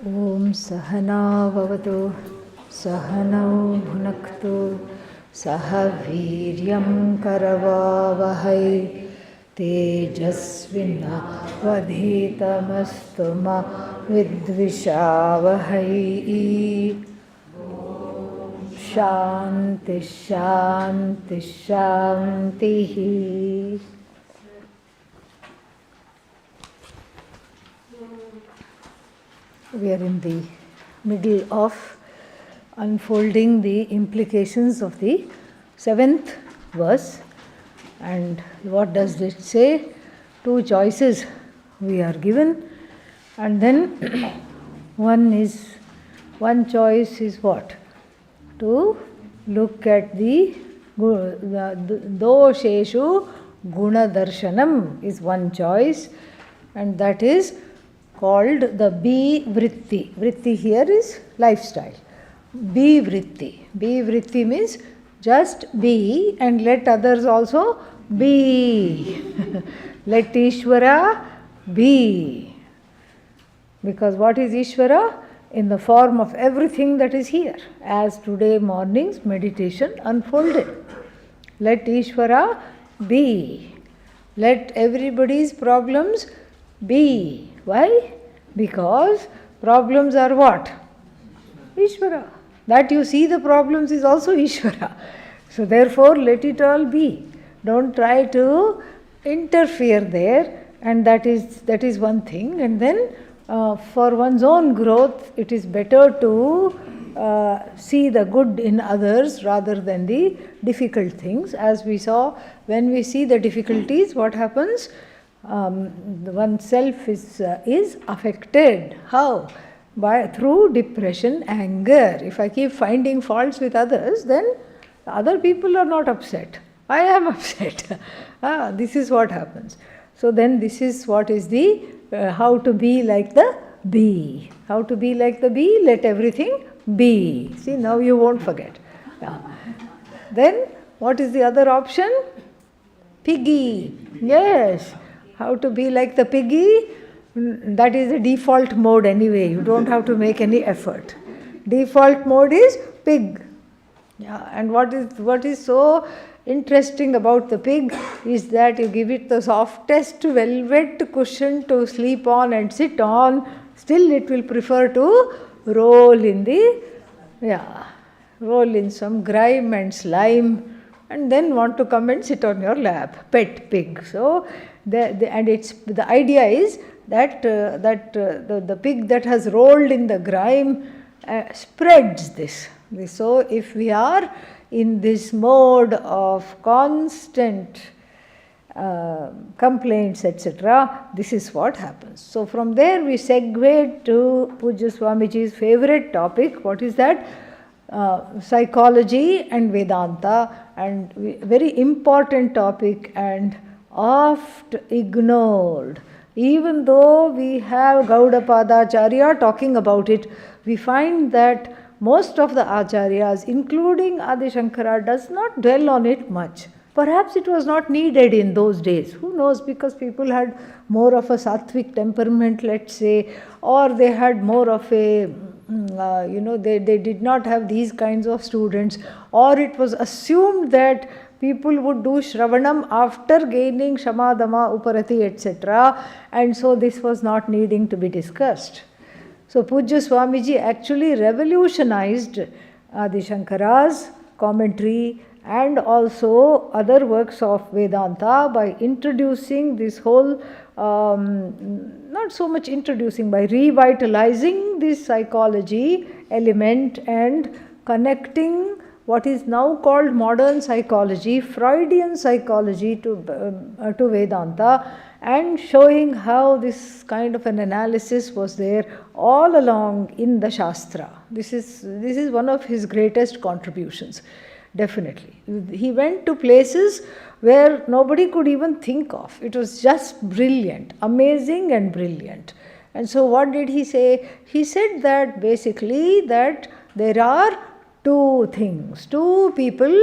Om Sahana Vavatu Sahanau Bhunaktu Sahaviryam Karavavahai Tejasvina Vadhitamastu Ma Vidvishavahai. Shanti Shanti Shanti. We are in the middle of unfolding the implications of the 7th verse. And what does it say? 2 choices we are given. And then one choice is what? To look at the dosheshu guna darshanam is one choice, and that is called the be vritti. Vritti here is lifestyle. Be vritti. Be vritti means just be and let others also be. Let Ishvara be. Because what is Ishvara? In the form of everything that is here, as today morning's meditation unfolded. Let Ishvara be. Let everybody's problems be. Why? Because problems are what? Ishvara. That you see the problems is also Ishvara. So therefore let it all be. Don't try to interfere there, and that is one thing. And then for one's own growth, it is better to see the good in others rather than the difficult things. As we saw, when we see the difficulties, what happens? Oneself is affected. How? Through depression, anger. If I keep finding faults with others, then other people are not upset. I am upset. This is what happens. So then this is what is the how to be like the bee. How to be like the bee? Let everything be. See, now you won't forget. Then what is the other option? Piggy. Yes. How to be like the piggy? That is the default mode anyway. You don't have to make any effort. Default mode is pig. Yeah. And what is so interesting about the pig is that you give it the softest velvet cushion to sleep on and sit on, still it will prefer to roll in some grime and slime, and then want to come and sit on your lap. Pet pig. So the idea is that the pig that has rolled in the grime spreads this. So if we are in this mode of constant complaints, etc., this is what happens. So from there we segue to Pujya Swamiji's favorite topic. What is that? Psychology and Vedanta, and very important topic and oft ignored. Even though we have Gaudapadacharya talking about it, we find that most of the acharyas, including Adi Shankara, does not dwell on it much. Perhaps it was not needed in those days. Who knows? Because people had more of a sattvic temperament, let's say, or they had more of a, they did not have these kinds of students, or it was assumed that people would do Shravanam after gaining Shamadama, Uparati, etc. And so this was not needing to be discussed. So Pujya Swamiji actually revolutionized Adi Shankara's commentary and also other works of Vedanta by introducing this whole, not so much introducing, by revitalizing this psychology element and connecting what is now called modern psychology, Freudian psychology to Vedanta, and showing how this kind of an analysis was there all along in the Shastra. This is one of his greatest contributions, definitely. He went to places where nobody could even think of. It was just brilliant, amazing and brilliant. And so what did he say? He said that basically that there are 2 things, 2 people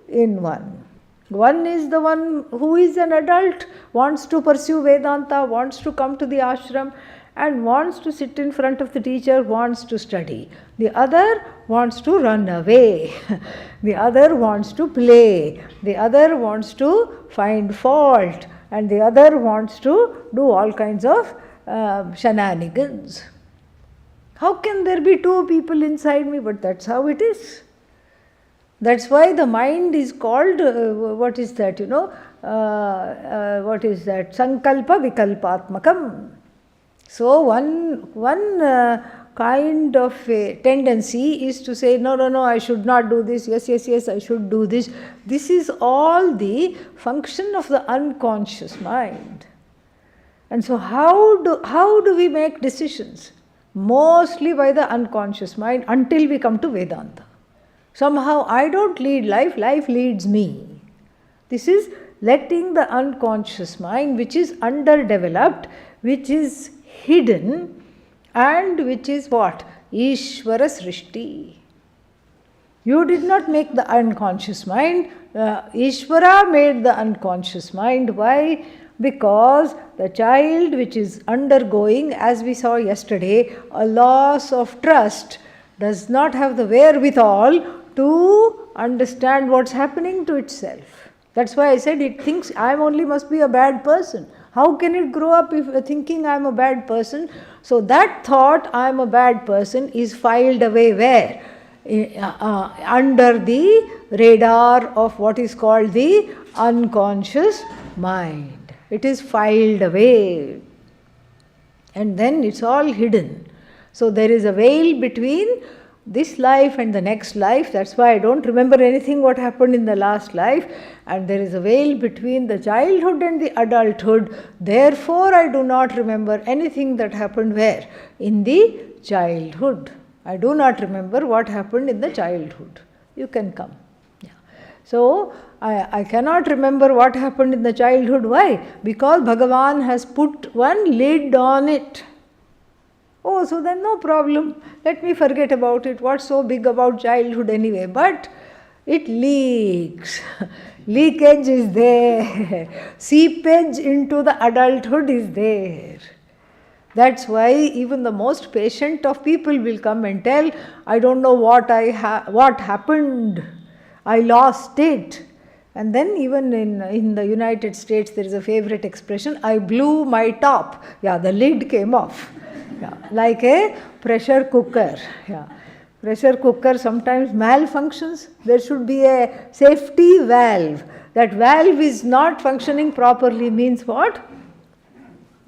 in one. One is the one who is an adult, wants to pursue Vedanta, wants to come to the ashram, and wants to sit in front of the teacher, wants to study. The other wants to run away. The other wants to play. The other wants to find fault. And the other wants to do all kinds of shenanigans. How can there be two people inside me? But that's how it is. That's why the mind is called, what is that, what is that? Sankalpa Vikalpatmakam. So one kind of a tendency is to say, no, I should not do this, yes, I should do this. This is all the function of the unconscious mind. And so how do we make decisions? Mostly by the unconscious mind until we come to Vedanta. Somehow I don't lead life, life leads me. This is letting the unconscious mind, which is underdeveloped, which is hidden, and which is what? Ishvara Srishti. You did not make the unconscious mind. Ishvara made the unconscious mind. Why? Because the child which is undergoing, as we saw yesterday, a loss of trust, does not have the wherewithal to understand what's happening to itself. That's why I said it thinks I only must be a bad person. How can it grow up if thinking I'm a bad person? So that thought, I'm a bad person, is filed away where? Under the radar of what is called the unconscious mind. It is filed away. And then it's all hidden. So there is a veil between this life and the next life. That's why I don't remember anything what happened in the last life. And there is a veil between the childhood and the adulthood. Therefore, I do not remember anything that happened where? In the childhood. I do not remember what happened in the childhood. You can come. Yeah. So, I cannot remember what happened in the childhood. Why? Because Bhagavan has put one lid on it. Oh, so then no problem. Let me forget about it. What's so big about childhood anyway? But it leaks. Leakage is there. Seepage into the adulthood is there. That's why even the most patient of people will come and tell, I don't know what happened. I lost it. And then even in the United States, there is a favorite expression, I blew my top. Yeah, the lid came off. Yeah, like a pressure cooker. Yeah. Pressure cooker sometimes malfunctions. There should be a safety valve. That valve is not functioning properly means what?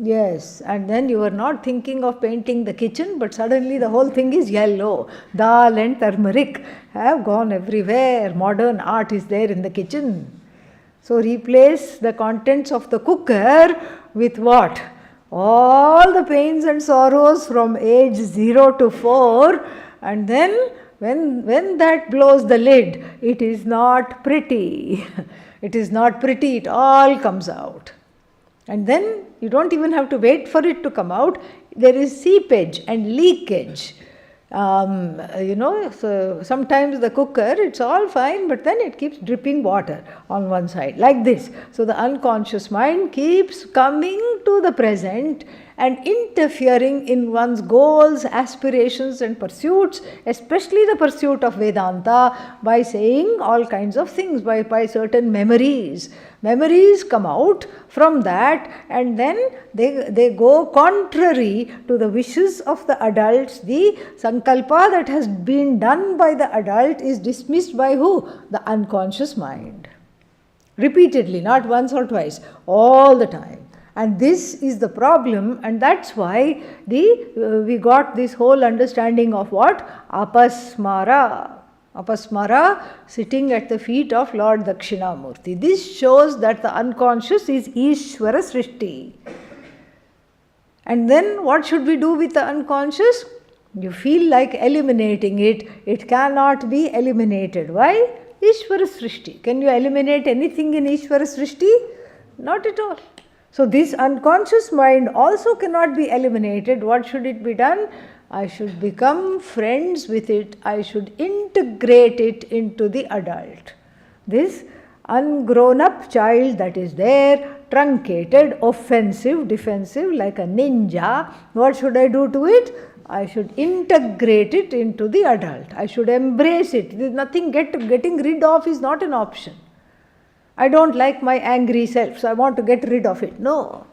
Yes, and then you are not thinking of painting the kitchen, but suddenly the whole thing is yellow. Dal and turmeric have gone everywhere. Modern art is there in the kitchen. So replace the contents of the cooker with what? All the pains and sorrows from age 0 to 4, and then when that blows the lid, it is not pretty. It is not pretty, it all comes out. And then you don't even have to wait for it to come out. There is seepage and leakage. So sometimes the cooker, it's all fine, but then it keeps dripping water on one side, like this. So the unconscious mind keeps coming to the present and interfering in one's goals, aspirations and pursuits, especially the pursuit of Vedanta, by saying all kinds of things, by certain memories. Memories come out from that, and then they go contrary to the wishes of the adults. The sankalpa that has been done by the adult is dismissed by who? The unconscious mind. Repeatedly, not once or twice, all the time. And this is the problem, and that's why we got this whole understanding of what? Apasmara. Apasmara, sitting at the feet of Lord Dakshinamurti. This shows that the unconscious is Ishvara Srishti. And then what should we do with the unconscious? You feel like eliminating it. It cannot be eliminated. Why? Ishvara Srishti. Can you eliminate anything in Ishvara Srishti? Not at all. So this unconscious mind also cannot be eliminated. What should it be done? I should become friends with it. I should integrate it into the adult. This ungrown up child that is there truncated, offensive, defensive, like a ninja. What should I do to it? I should integrate it into the adult. I should embrace it. There's nothing, getting rid of is not an option. I don't like my angry self, so I want to get rid of it. No.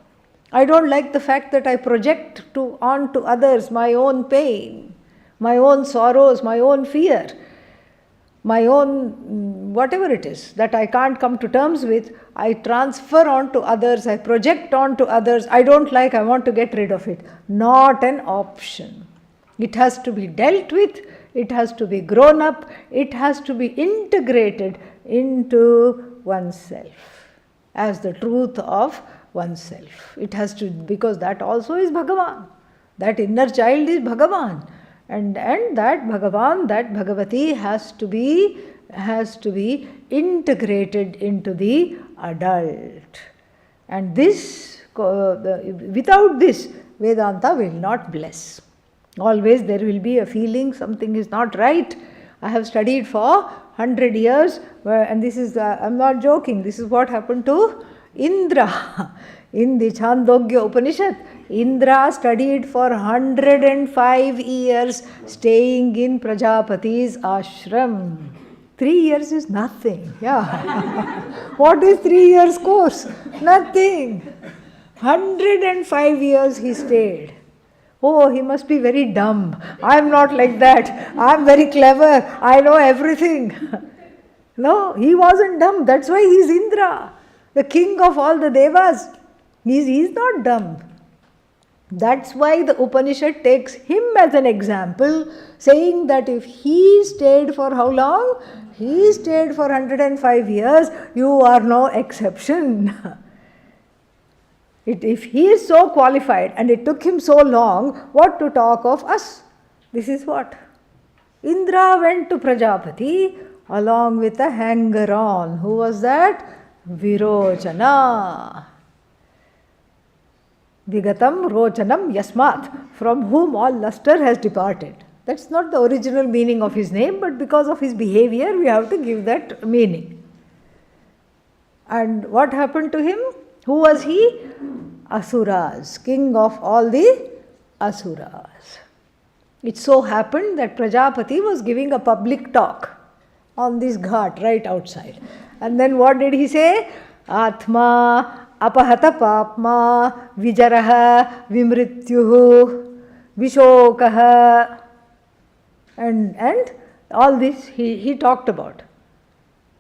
I don't like the fact that I project onto others my own pain, my own sorrows, my own fear, my own whatever it is that I can't come to terms with. I transfer onto others, I project onto others. I don't like, I want to get rid of it. Not an option. It has to be dealt with, it has to be grown up, it has to be integrated into oneself as the truth of oneself. It has to, because that also is Bhagavan. That inner child is Bhagavan. And that Bhagavan, that Bhagavati has to be integrated into the adult. And this, without this, Vedanta will not bless. Always there will be a feeling something is not right. I have studied for 100 years, and this is, I'm not joking, this is what happened to Indra. In the Chandogya Upanishad, Indra studied for 105 years, staying in Prajapati's ashram. 3 years is nothing. Yeah. What is 3 years course? Nothing. 105 years he stayed. Oh, he must be very dumb. I am not like that. I am very clever. I know everything. No, he wasn't dumb. That's why he is Indra, the king of all the devas. He is not dumb. That's why the Upanishad takes him as an example, saying that if he stayed for how long? He stayed for 105 years. You are no exception. If he is so qualified and it took him so long, what to talk of us? This is what? Indra went to Prajapati along with a hanger-on. Who was that? Virochana. Vigatam Rochanam Yasmat, from whom all luster has departed. That's not the original meaning of his name, but because of his behavior, we have to give that meaning. And what happened to him? Who was he? Asuras, king of all the Asuras. It so happened that Prajapati was giving a public talk on this ghat right outside. And then what did he say? Atma apahata papma vijaraha vimrityuhu vishokaha. And all this he talked about.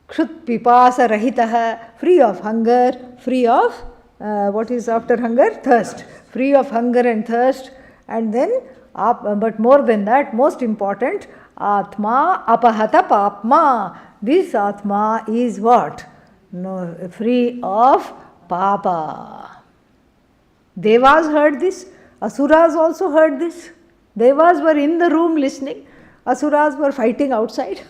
Kshut pipasa rahitaha, free of hunger, free of, what is after hunger? Thirst. Free of hunger and thirst. And then, but more than that, most important, Atma apahata papma. This Atma is what? No, free of Papa. Devas heard this. Asuras also heard this. Devas were in the room listening. Asuras were fighting outside.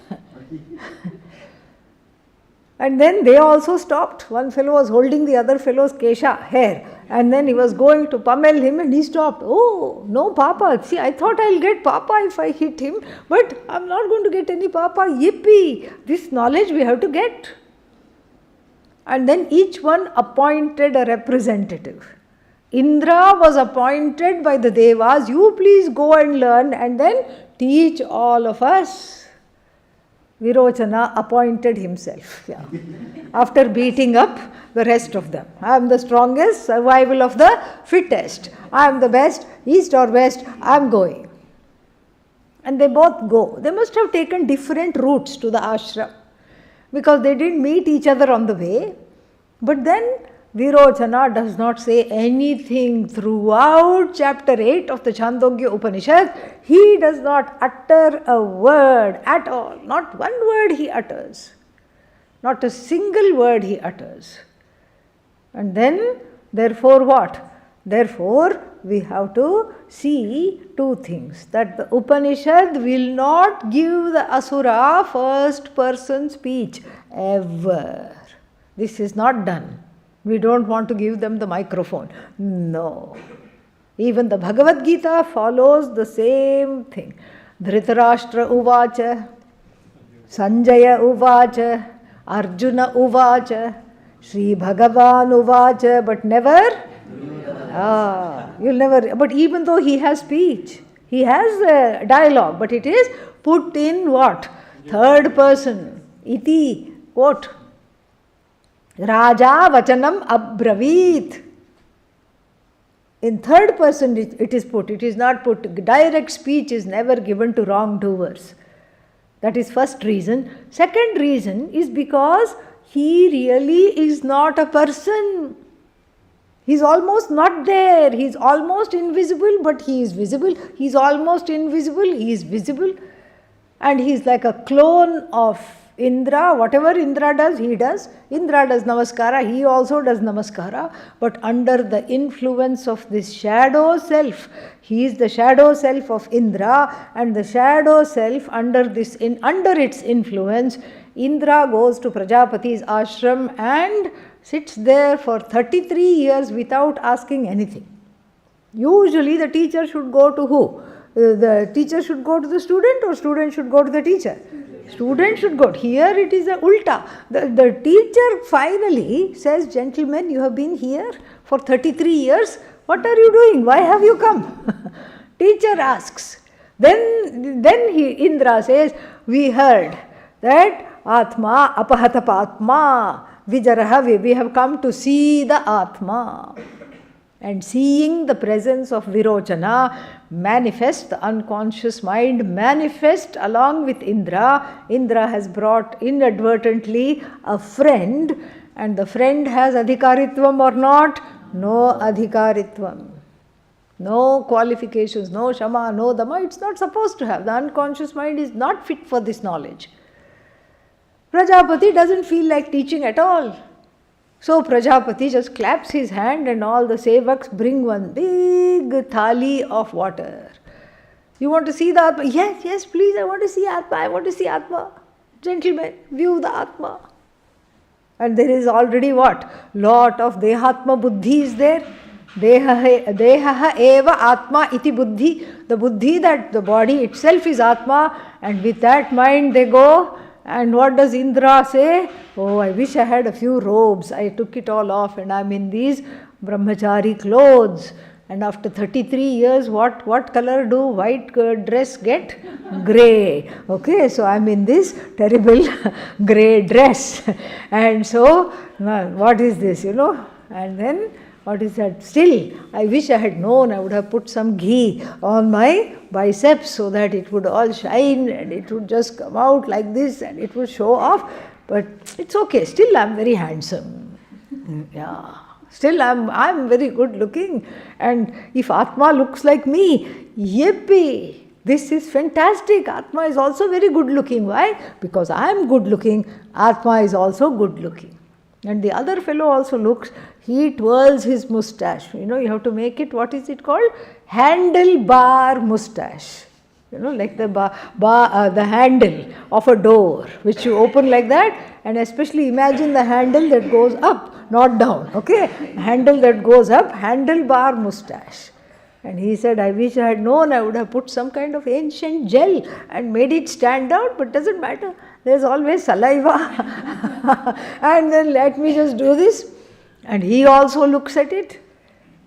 And then they also stopped. One fellow was holding the other fellow's kesha, hair. And then he was going to pummel him and he stopped. Oh, no Papa. See, I thought I'll get Papa if I hit him. But I'm not going to get any Papa. Yippee! This knowledge we have to get. And then each one appointed a representative. Indra was appointed by the Devas. You please go and learn and then teach all of us. Virochana appointed himself. Yeah. After beating up the rest of them. I am the strongest, survival of the fittest. I am the best, east or west, I am going. And they both go. They must have taken different routes to the ashram, because they didn't meet each other on the way. But then Virochana does not say anything throughout chapter 8 of the Chandogya Upanishad. He does not utter a word at all. Not one word he utters. Not a single word he utters. And then, therefore what? Therefore, we have to see two things. That the Upanishad will not give the Asura first person speech ever. This is not done. We don't want to give them the microphone. No. Even the Bhagavad Gita follows the same thing. Dhritarashtra uvacha, Sanjaya uvacha, Arjuna uvacha, Sri Bhagavan Uvacha, but never, you'll never, but even though he has speech, he has a dialogue, but it is put in what? Third person. Iti, what? Raja Vachanam Abravit. In third person it is put, it is not put. Direct speech is never given to wrongdoers. That is first reason. Second reason is because he really is not a person. He is almost not there. He is almost invisible, but he is visible. He is almost invisible, he is visible. And he is like a clone of Indra. Whatever Indra does, he does. Indra does namaskara, he also does namaskara. But under the influence of this shadow self, he is the shadow self of Indra, and the shadow self under its influence, Indra goes to Prajapati's ashram and sits there for 33 years without asking anything. Usually the teacher should go to who? The teacher should go to the student, or student should go to the teacher? Student should go. Here it is a ulta. The teacher finally says, gentlemen, you have been here for 33 years. What are you doing? Why have you come? Teacher asks. Then Indra says, we heard that Atma, Apahatapatma, Vijaraha, we have come to see the Atma. And seeing the presence of Virochana manifest, the unconscious mind manifest along with Indra. Indra has brought inadvertently a friend, and the friend has adhikaritvam or not? No adhikaritvam. No qualifications, no shama, no dama. It's not supposed to have. The unconscious mind is not fit for this knowledge. Prajapati doesn't feel like teaching at all. So Prajapati just claps his hand and all the sevaks bring one big thali of water. You want to see the Atma? Yes, yes, please, I want to see Atma, I want to see Atma. Gentlemen, view the Atma. And there is already what? Lot of Dehatma Buddhi is there. Dehaha eva Atma iti Buddhi. The Buddhi that the body itself is Atma, and with that mind they go. And what does Indra say? Oh, I wish I had a few robes. I took it all off and I'm in these brahmachari clothes. And after 33 years, what color do white dress get? Grey. Okay, so I'm in this terrible grey dress. And so, what is this, And then, what is that? Still, I wish I had known, I would have put some ghee on my biceps so that it would all shine and it would just come out like this and it would show off. But it's okay, still I'm very handsome. Yeah, still I'm very good looking. And if Atma looks like me, yippee! This is fantastic. Atma is also very good looking. Why? Because I am good looking, Atma is also good looking. And the other fellow also looks, he twirls his moustache. You have to make it, what is it called? Handlebar moustache. Like the handle of a door, which you open like that, and especially imagine the handle that goes up, not down. Okay? Handle that goes up, handlebar moustache. And he said, I wish I had known, I would have put some kind of ancient gel and made it stand out, but doesn't matter. There's always saliva. And then let me just do this. And he also looks at it.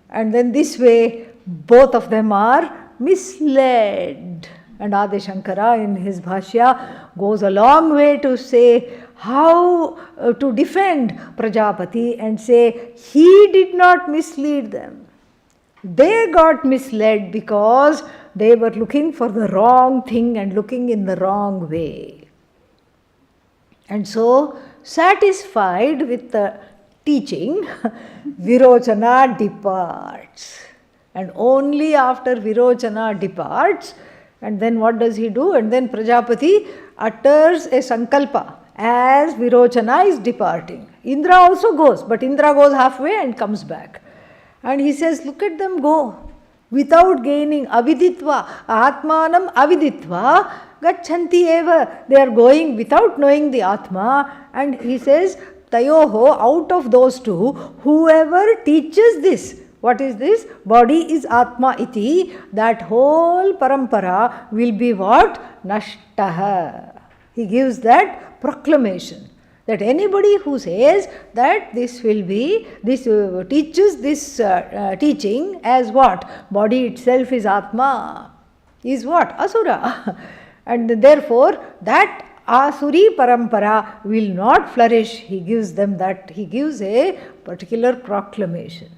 And then this way, both of them are misled. And Adi Shankara in his Bhashya goes a long way to say how to defend Prajapati and say he did not mislead them. They got misled because they were looking for the wrong thing and looking in the wrong way. And so, satisfied with the teaching, Virochana departs. And only after Virochana departs, and then what does he do? And then Prajapati utters a sankalpa as Virochana is departing. Indra also goes, but Indra goes halfway and comes back. And he says, look at them go, without gaining aviditva, atmanam aviditva, gachanti eva. They are going without knowing the Atma. And he says, tayoho, out of those two, whoever teaches this, what is this? Body is Atma iti, that whole parampara will be what? Nashtaha. He gives that proclamation. That anybody who says that this will be, this teaches this teaching as what? Body itself is Atma, is what? Asura. And therefore, that Asuri Parampara will not flourish. He gives them that, he gives a particular proclamation.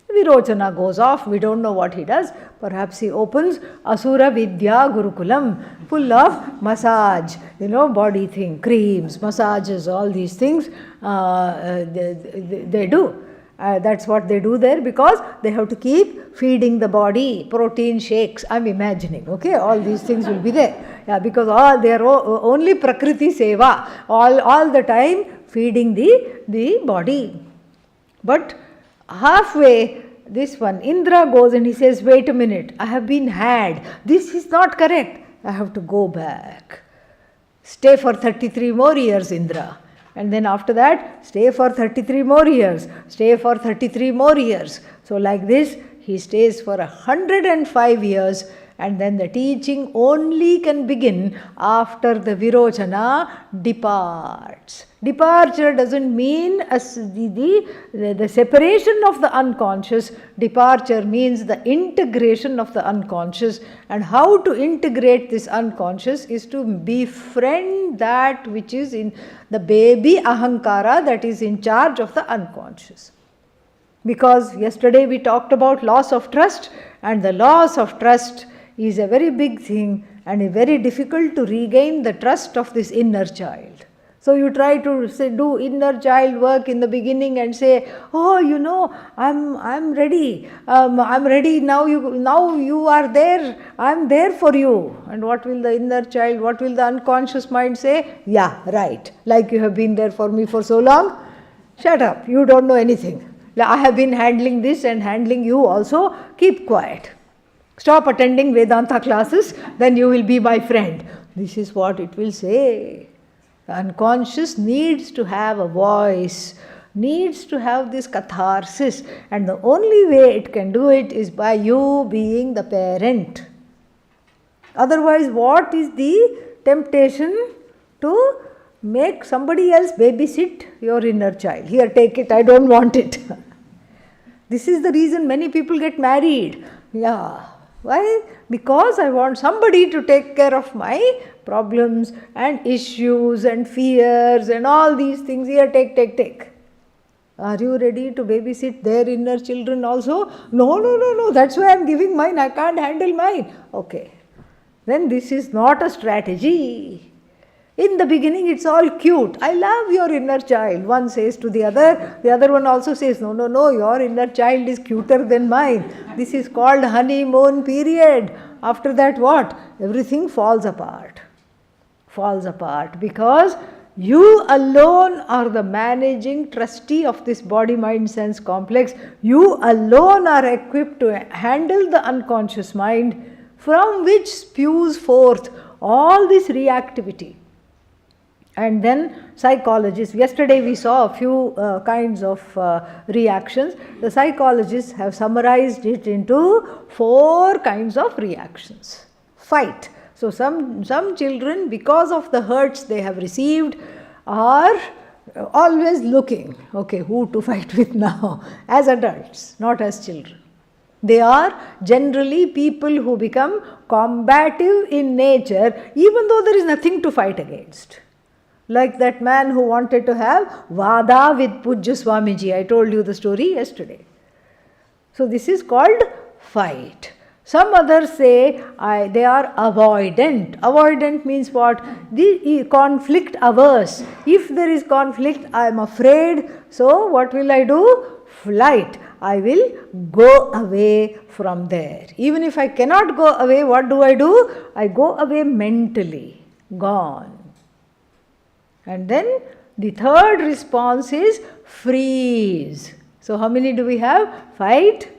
Virochana goes off, we don't know what he does. Perhaps he opens Asura Vidya Gurukulam, full of massage, body thing, creams, massages, all these things they do. That's what they do there, because they have to keep feeding the body, protein shakes, I'm imagining, okay, all these things will be there. Yeah, because all they are only Prakriti Seva, all the time feeding the body. But halfway, this one, Indra goes and he says, wait a minute, I have been had. This is not correct. I have to go back. Stay for 33 more years, Indra. And then after that, stay for 33 more years. Stay for 33 more years. So like this, he stays for 105 years. And then the teaching only can begin after the Virochana departs. Departure doesn't mean the separation of the unconscious. Departure means the integration of the unconscious. And how to integrate this unconscious is to befriend that which is in the baby ahankara that is in charge of the unconscious. Because yesterday we talked about loss of trust, and the loss of trust is a very big thing and very difficult to regain the trust of this inner child. So you try to do inner child work in the beginning and say, oh, I'm ready. I'm ready now. You are there. I'm there for you. And what will the inner child, what will the unconscious mind say? Yeah, right. Like you have been there for me for so long. Shut up. You don't know anything. I have been handling this and handling you also. Keep quiet. Stop attending Vedanta classes, then you will be my friend. This is what it will say. The unconscious needs to have a voice, needs to have this catharsis, and the only way it can do it is by you being the parent. Otherwise, what is the temptation to make somebody else babysit your inner child? Here, take it, I don't want it. This is the reason many people get married. Yeah. Why? Because I want somebody to take care of my problems and issues and fears and all these things. Here, take. Are you ready to babysit their inner children also? No. That's why I'm giving mine. I can't handle mine. Okay. Then this is not a strategy. In the beginning, it's all cute. I love your inner child. One says to the other one also says, no, your inner child is cuter than mine. This is called honeymoon period. After that, what? Everything falls apart. Because you alone are the managing trustee of this body, mind, sense complex. You alone are equipped to handle the unconscious mind, from which spews forth all this reactivity. And then psychologists, yesterday we saw a few kinds of reactions. The psychologists have summarized it into 4 kinds of reactions. Fight. So some children, because of the hurts they have received, are always looking, okay, who to fight with now, as adults, not as children. They are generally people who become combative in nature, even though there is nothing to fight against. Like that man who wanted to have Vada with Pujya Swamiji. I told you the story yesterday. So this is called fight. Some others say they are avoidant. Avoidant means what? The conflict averse. If there is conflict, I am afraid. So what will I do? Flight. I will go away from there. Even if I cannot go away, what do? I go away mentally. Gone. And then the third response is freeze. So how many do we have? Fight,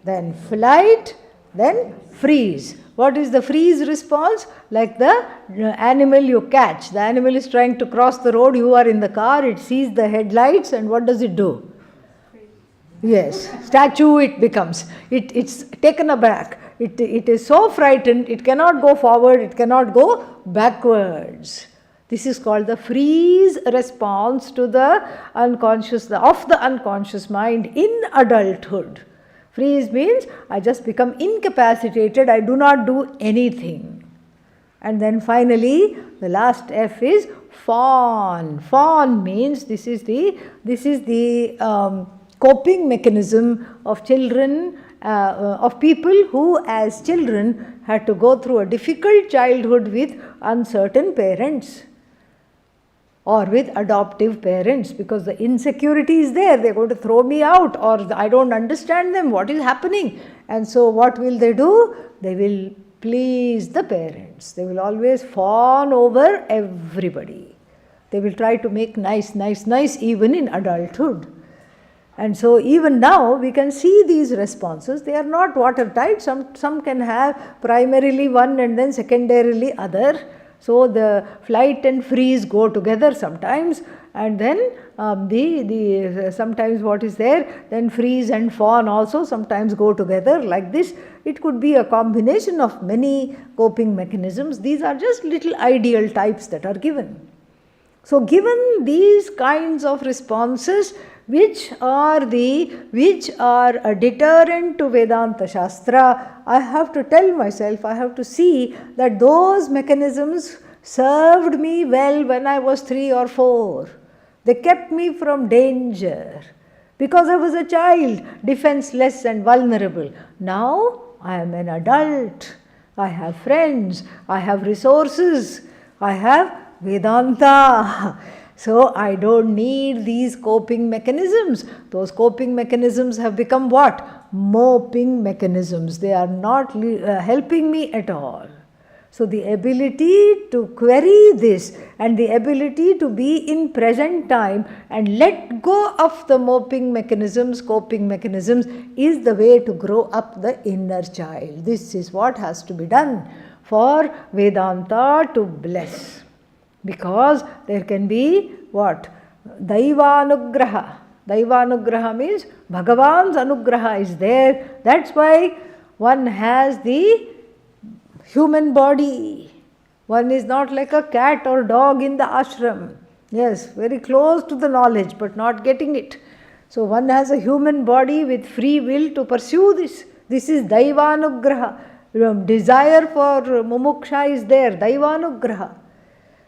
then flight, then freeze. What is the freeze response? Like the animal you catch. The animal is trying to cross the road, you are in the car, it sees the headlights, and what does it do? Yes, statue it becomes. It's taken aback. It is so frightened, it cannot go forward, it cannot go backwards. This is called the freeze response to the unconscious mind in adulthood. Freeze means I just become incapacitated, I do not do anything. And then finally, the last F is fawn. Fawn means this is the coping mechanism of children, of people who as children had to go through a difficult childhood with uncertain parents or with adoptive parents, because the insecurity is there. They're going to throw me out, or I don't understand them, what is happening. And so what will they do? They will please the parents. They will always fawn over everybody. They will try to make nice even in adulthood. And so even now we can see these responses. They are not watertight. Some can have primarily one and then secondarily other. So the flight and freeze go together sometimes, and then sometimes what is there, then freeze and fawn also sometimes go together like this. It could be a combination of many coping mechanisms. These are just little ideal types that are given. So given these kinds of responses, which are a deterrent to Vedanta Shastra, I have to tell myself, I have to see that those mechanisms served me well when I was 3 or 4. They kept me from danger because I was a child, defenseless and vulnerable. Now I am an adult. I have friends, I have resources, I have Vedanta. So I don't need these coping mechanisms. Those coping mechanisms have become what? Moping mechanisms. They are not helping me at all. So the ability to query this and the ability to be in present time and let go of the moping mechanisms, coping mechanisms, is the way to grow up the inner child. This is what has to be done for Vedanta to bless. Because there can be what? Daivanugraha. Daivanugraha means Bhagavan's anugraha is there. That's why one has the human body. One is not like a cat or dog in the ashram. Yes, very close to the knowledge but not getting it. So one has a human body with free will to pursue this. This is Daivanugraha. Desire for mumuksha is there, Daivanugraha.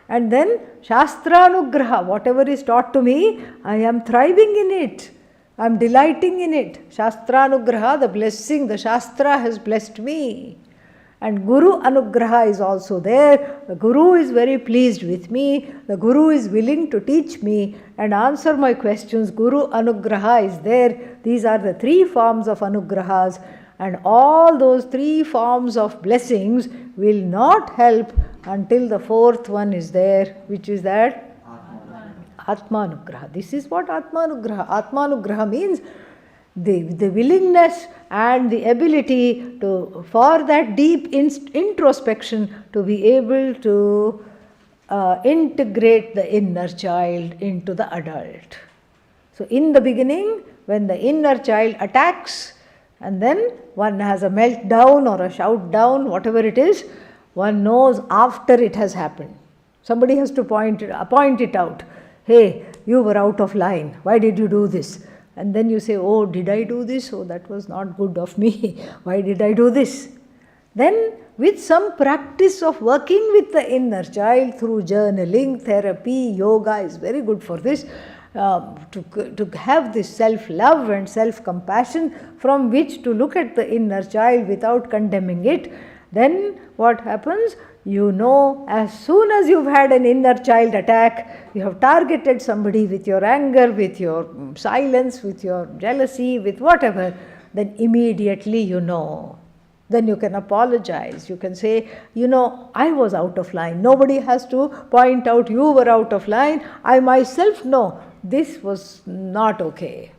And then Shastranugraha, whatever is taught to me, I am thriving in it. I am delighting in it. Shastranugraha, the blessing, the Shastra has blessed me. And Guru Anugraha is also there. The Guru is very pleased with me. The Guru is willing to teach me and answer my questions. Guru Anugraha is there. These are the 3 forms of Anugrahas. And all those 3 forms of blessings will not help until the 4th one is there, which is that Atmanugraha. This is what Atmanugraha. Atmanugraha means the willingness and the ability for that deep introspection to be able to integrate the inner child into the adult. So in the beginning, when the inner child attacks, and then one has a meltdown or a shout down, whatever it is, one knows after it has happened. Somebody has to point it out. Hey, you were out of line. Why did you do this? And then you say, oh, did I do this? Oh, that was not good of me. Why did I do this? Then with some practice of working with the inner child through journaling, therapy, yoga is very good for this. To have this self-love and self-compassion from which to look at the inner child without condemning it, then what happens? You know, as soon as you've had an inner child attack, you have targeted somebody with your anger, with your silence, with your jealousy, with whatever, then immediately you know. Then you can apologize. You can say, I was out of line. Nobody has to point out you were out of line. I myself know this was not okay.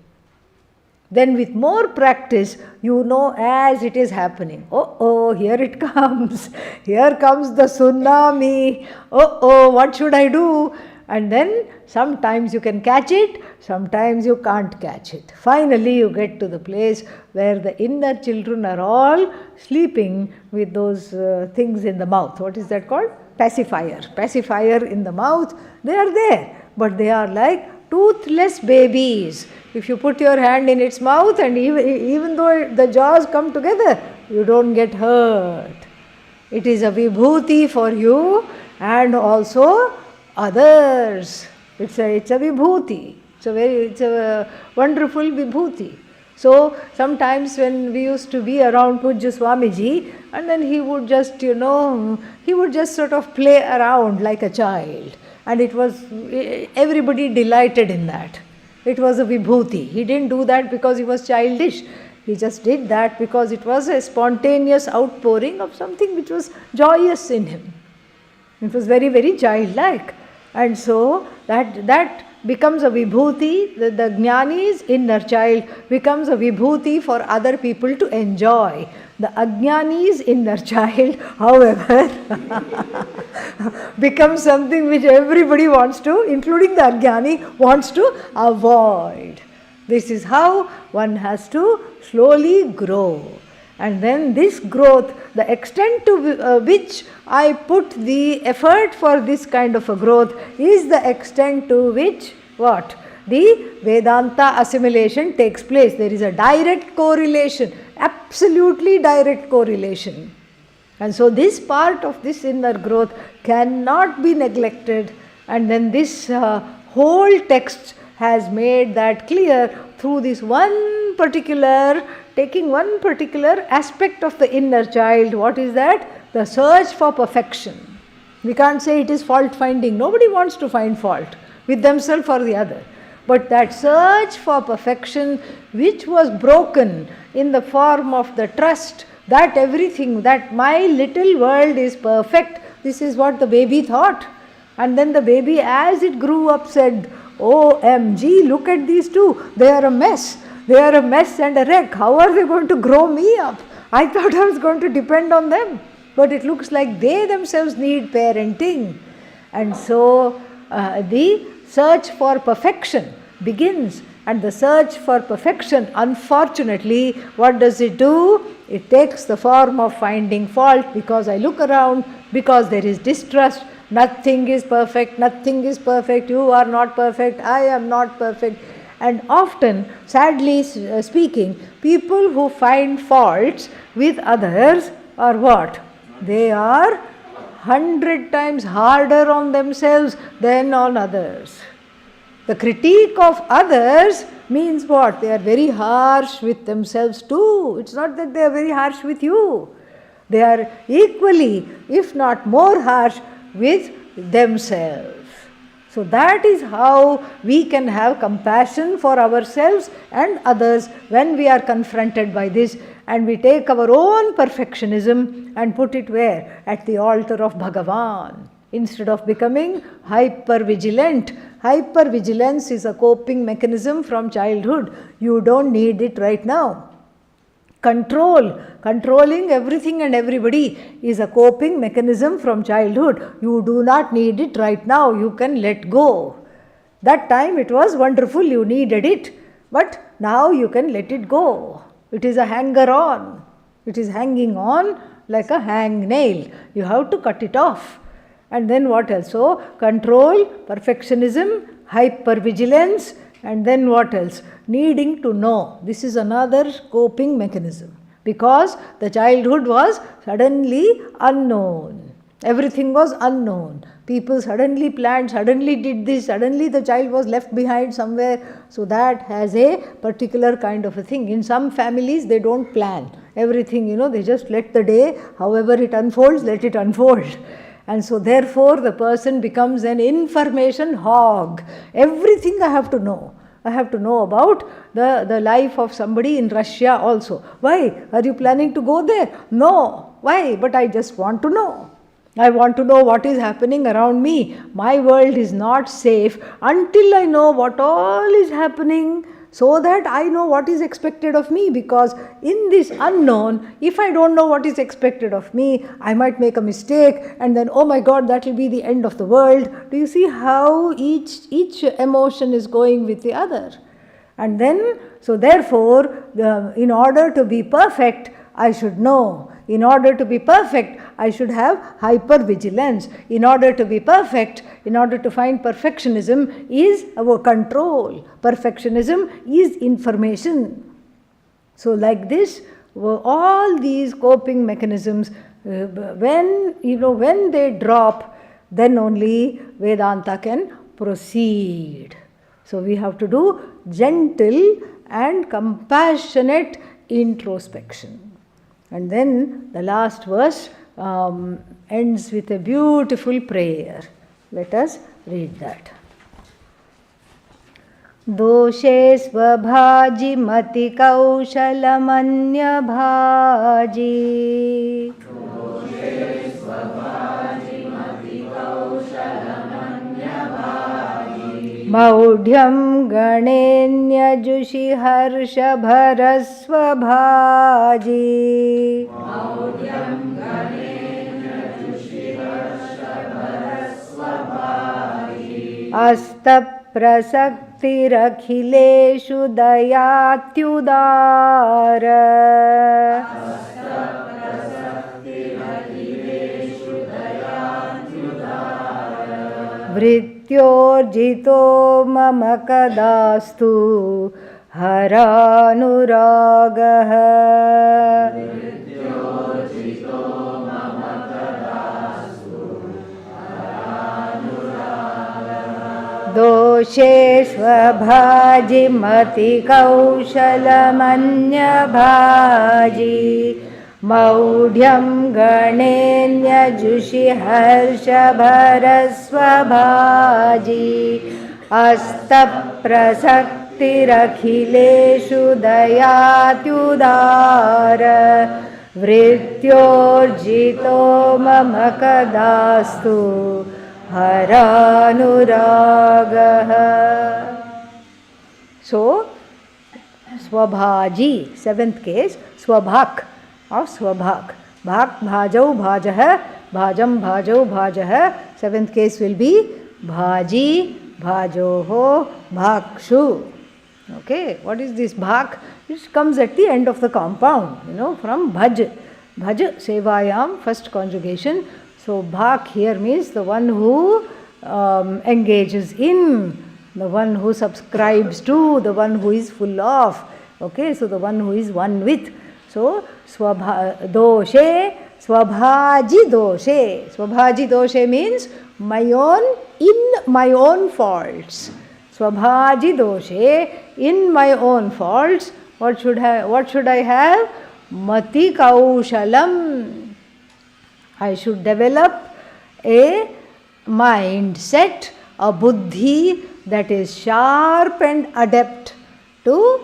Then with more practice, you know as it is happening. Oh, here it comes. Here comes the tsunami. Oh, what should I do? And then sometimes you can catch it, sometimes you can't catch it. Finally, you get to the place where the inner children are all sleeping with those things in the mouth. What is that called? pacifier in the mouth. They are there, but they are like toothless babies. If you put your hand in its mouth and even though the jaws come together, you don't get hurt. It is a vibhuti for you and also others. It's a vibhuti. It's a wonderful vibhuti. So sometimes when we used to be around Pujya Swamiji, and then he would just, he would just sort of play around like a child. And it was, everybody delighted in that. It was a vibhuti. He didn't do that because he was childish. He just did that because it was a spontaneous outpouring of something which was joyous in him. It was very, very childlike. And so that becomes a vibhuti. The jnani's inner child becomes a vibhuti for other people to enjoy. The ajnani's inner child, however, becomes something which everybody wants to, including the ajnani, wants to avoid. This is how one has to slowly grow. And then this growth, the extent to which I put the effort for this kind of a growth is the extent to which what? The Vedanta assimilation takes place. There is a direct correlation, absolutely direct correlation. And so this part of this inner growth cannot be neglected. And then this whole text has made that clear through this one particular, taking one particular aspect of the inner child. What is that? The search for perfection. We can't say it is fault finding. Nobody wants to find fault with themselves or the other. But that search for perfection, which was broken in the form of the trust that everything, that my little world is perfect, this is what the baby thought. And then the baby, as it grew up, said, OMG, look at these two, they are a mess. They are a mess and a wreck. How are they going to grow me up? I thought I was going to depend on them. But it looks like they themselves need parenting. And so the search for perfection begins. And the search for perfection, unfortunately, what does it do? It takes the form of finding fault because I look around, because there is distrust. Nothing is perfect, you are not perfect, I am not perfect. And often, sadly speaking, people who find faults with others are what? They are 100 times harder on themselves than on others. The critique of others means what? They are very harsh with themselves too. It's not that they are very harsh with you. They are equally, if not more harsh, with themselves. So that is how we can have compassion for ourselves and others when we are confronted by this, and we take our own perfectionism and put it where? At the altar of Bhagavan. Instead of becoming hyper-vigilant. Hyper-vigilance is a coping mechanism from childhood. You don't need it right now. Controlling everything and everybody is a coping mechanism from childhood. You do not need it right now. You can let go. That time it was wonderful, you needed it. But now you can let it go. It is a hanger-on. It is hanging on like a hangnail. You have to cut it off. And then what else? So, control, perfectionism, hypervigilance, and then what else? Needing to know. This is another coping mechanism. Because the childhood was suddenly unknown. Everything was unknown. People suddenly planned, suddenly did this, suddenly the child was left behind somewhere. So that has a particular kind of a thing. In some families, they don't plan everything, they just let the day, however it unfolds, let it unfold. And so therefore the person becomes an information hog. Everything I have to know. I have to know about the life of somebody in Russia also. Why? Are you planning to go there? No. Why? But I just want to know. I want to know what is happening around me. My world is not safe until I know what all is happening, so that I know what is expected of me, because in this unknown, if I don't know what is expected of me, I might make a mistake and then, oh my God, that will be the end of the world. Do you see how each emotion is going with the other? And then, so therefore, in order to be perfect, I should know. In order to be perfect, I should have hypervigilance. In order to be perfect, in order to find perfectionism is our control. Perfectionism is information. So like this, all these coping mechanisms, when they drop, then only Vedanta can proceed. So we have to do gentle and compassionate introspection. And then the last verse ends with a beautiful prayer. Let us read that. Doshe svabhaji mati kaushalamanya bhaji. Maudhyam ganenya harsha bharasvabhaji. Asta prasaktirakhilesu dayatyudara. Vrityorjito mama kadastu haranuragaha. Doshe svabhaji mati kaushalamanya bhaji. Maudhyam ganenya harsha bharasvabhaji. Asta prasaktirakhilesu dayatyudara. Vrityorjito mama kadastu haranuragaha. So, Swabhaji, seventh case, Swabhak or Swabhak. Bhak, Bhajau, Bhajah, Bhajam, Bhajau, Bhajah. Seventh case will be Bhaji, Bhajoho, Bhakshu. Okay, what is this Bhak? It comes at the end of the compound, from Bhaj. Bhaj, Sevayam, first conjugation. So, Bhak here means the one who engages in, the one who subscribes to, the one who is full of. Okay, so the one who is one with. So, doshe, swabhaji doshe. Swabhaji doshe means in my own faults. Swabhaji doshe, in my own faults. What should I have? Mati kaushalam. I should develop a mindset, a buddhi that is sharp and adept to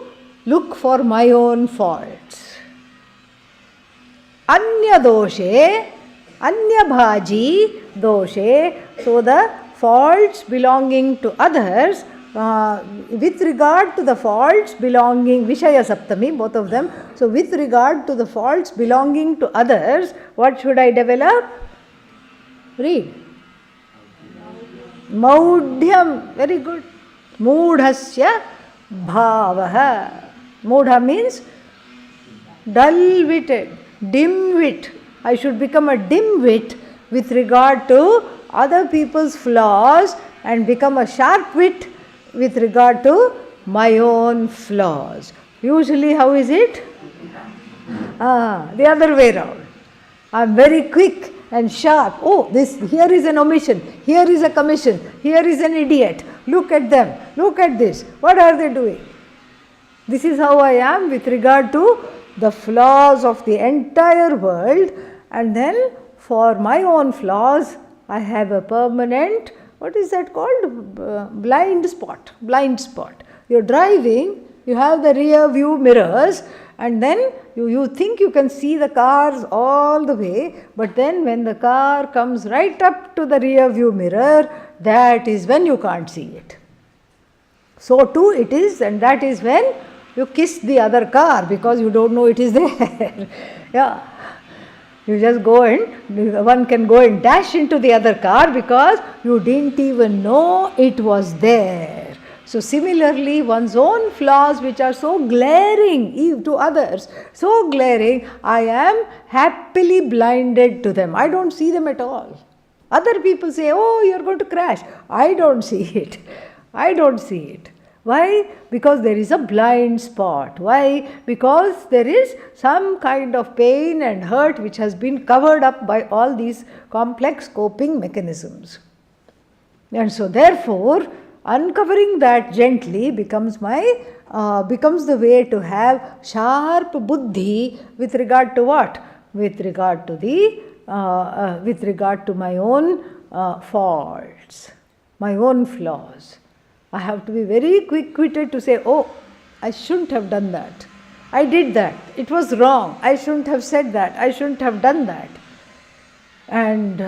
look for my own faults. Anya doshe, anya bhaji doshe, so the faults belonging to others, with regard to the faults belonging, Vishaya Saptami, both of them. So, with regard to the faults belonging to others, what should I develop? Read. Maudhyam, very good. Moodhasya bhavaha. Moodha means dull-witted, dim-wit. I should become a dim-wit with regard to other people's flaws and become a sharp-wit with regard to my own flaws. Usually how is it? The other way around. I am very quick and sharp. Oh, here is an omission, here is a commission, here is an idiot. Look at them, look at this. What are they doing? This is how I am with regard to the flaws of the entire world, and then for my own flaws, I have a permanent, what is that called? Blind spot. Blind spot. You are driving, you have the rear view mirrors, and then you think you can see the cars all the way, but then when the car comes right up to the rear view mirror, that is when you can't see it. So too it is, and that is when you kiss the other car because you don't know it is there. Yeah. You just go and one can go and dash into the other car because you didn't even know it was there. So similarly, one's own flaws which are so glaring to others, so glaring, I am happily blinded to them. I don't see them at all. Other people say, oh, you're going to crash. I don't see it. I don't see it. Why? Because there is a blind spot. Why? Because there is some kind of pain and hurt which has been covered up by all these complex coping mechanisms. And so therefore, uncovering that gently becomes the way to have sharp buddhi with regard to what? With regard to my own faults, my own flaws. I have to be very quick-witted to say, oh, I shouldn't have done that. I did that. It was wrong. I shouldn't have said that. I shouldn't have done that. And